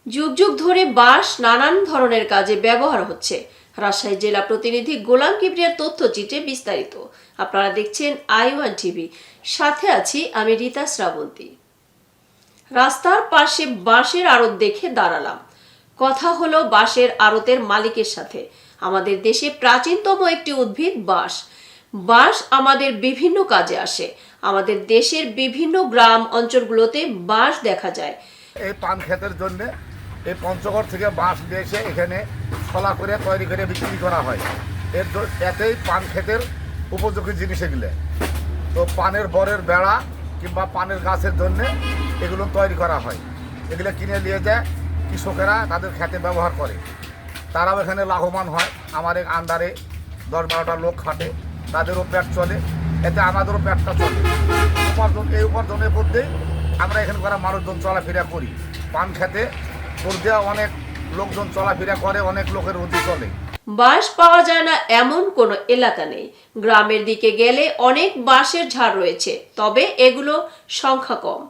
যুগ যুগ ধরে বাঁশ নানান ধরনের কাজে ব্যবহার হচ্ছে। রাজশাহী জেলা প্রতিনিধি গোলাম কিবরিয়ার তথ্যচিত্রে বিস্তারিত। আপনারা দেখছেন i1 টিভি, সাথে আছি আমি রীতা শ্রাবন্তী। রাস্তার পাশে বাঁশের আড়ত দেখে দাঁড়ালাম। কথা হলো বাঁশের আড়তের মালিকের সাথে। আমাদের দেশে প্রাচীনতম একটি উদ্ভিদ বাঁশ। বাঁশ আমাদের বিভিন্ন কাজে আসে। আমাদের দেশের বিভিন্ন গ্রাম অঞ্চলগুলোতে বাঁশ দেখা যায়। এই পান ক্ষেতের জন্য এই পঞ্চগড় থেকে বাঁশ নিয়ে এসে এখানে ছলা করে তৈরি করে বিক্রি করা হয়। এতেই পান ক্ষেতের উপযোগী জিনিস এগুলো। তো পানের বরের বেড়া কিংবা পানের গাছের জন্য এগুলো তৈরি করা হয়। এগুলো কিনে নিয়ে যায় কৃষকেরা, তাদের খেতে ব্যবহার করে। তারাও এখানে লাভবান হয়। আমার এক আন্ডারে 10-12টা লোক খাটে, তাদেরও পেট চলে, এতে আমাদেরও পেটটা চলে। এই উপার্জনের মধ্যেই আমরা এখানে করা মানুষজন চলাফেরা করি। পান খেতে দেওয়া অনেক লোকজন চলাফেরা করে, অনেক লোকের রুজি চলে। বাঁশ পাওয়া যায় না এমন কোনো এলাকা নেই। গ্রামের দিকে গেলে অনেক বাঁশের ঝাড় রয়েছে, তবে এগুলো সংখ্যা কম।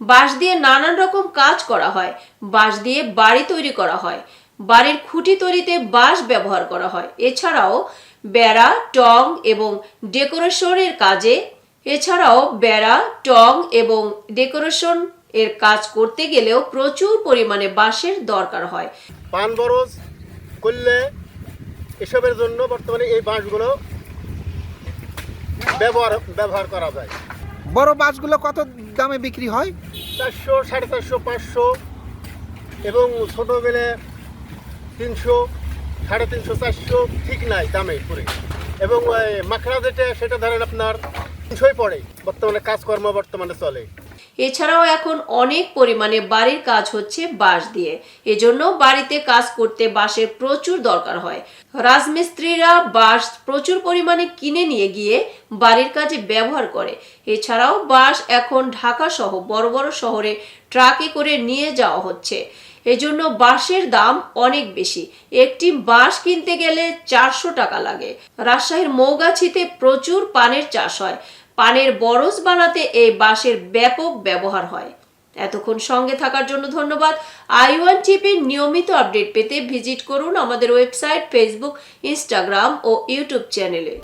বাঁশ দিয়ে নানান রকম কাজ করা হয়। বাঁশ দিয়ে বাড়ি তৈরি করা হয়, বাড়ির খুঁটি তৈরিতে বাঁশ ব্যবহার করা হয়। এছাড়াও বেড়া, টং এবং ডেকোরেশন এর কাজ করতে গেলেও প্রচুর পরিমাণে বাঁশের দরকার হয়। পান বরজ করলে এসবের জন্য বর্তমানে এই বাঁশগুলো ব্যবহার করা যায়। বড় বাঁশগুলো কত দামে বিক্রি হয়? 400, 450, 500 এবং ছোট বেলে 300, 350, 400 ঠিক নাই দামে পড়ে। এবং মাখড়া যেটা সেটা ধরেন আপনার 300 পড়ে। বর্তমানে কাজকর্ম চলে। এছাড়াও এখন অনেক পরিমাণে বাড়ির কাজ হচ্ছে বাঁশ দিয়ে। এজন্য বাড়িতে কাজ করতে বাঁশের প্রচুর দরকার হয়। রাজমিস্ত্রিরা বাঁশ প্রচুর পরিমাণে কিনে নিয়ে গিয়ে বাড়ির কাজে ব্যবহার করে। এছাড়াও বাঁশ এখন ঢাকা সহ বড় বড় শহরে ট্রাকে করে নিয়ে যাওয়া হচ্ছে। এজন্য বাঁশের দাম অনেক বেশি। একটি বাঁশ কিনতে গেলে 400 টাকা লাগে। রাজশাহীর মৌগাছিতে প্রচুর পানের চাষ হয়। পানের বরজ বানাতে এই বাঁশের ব্যাপক ব্যবহার হয়। এতক্ষণ সঙ্গে থাকার জন্য ধন্যবাদ। i1 টিভির নিয়মিত আপডেট পেতে ভিজিট করুন আমাদের ওয়েবসাইট, ফেসবুক, ইনস্টাগ্রাম ও ইউটিউব চ্যানেলে।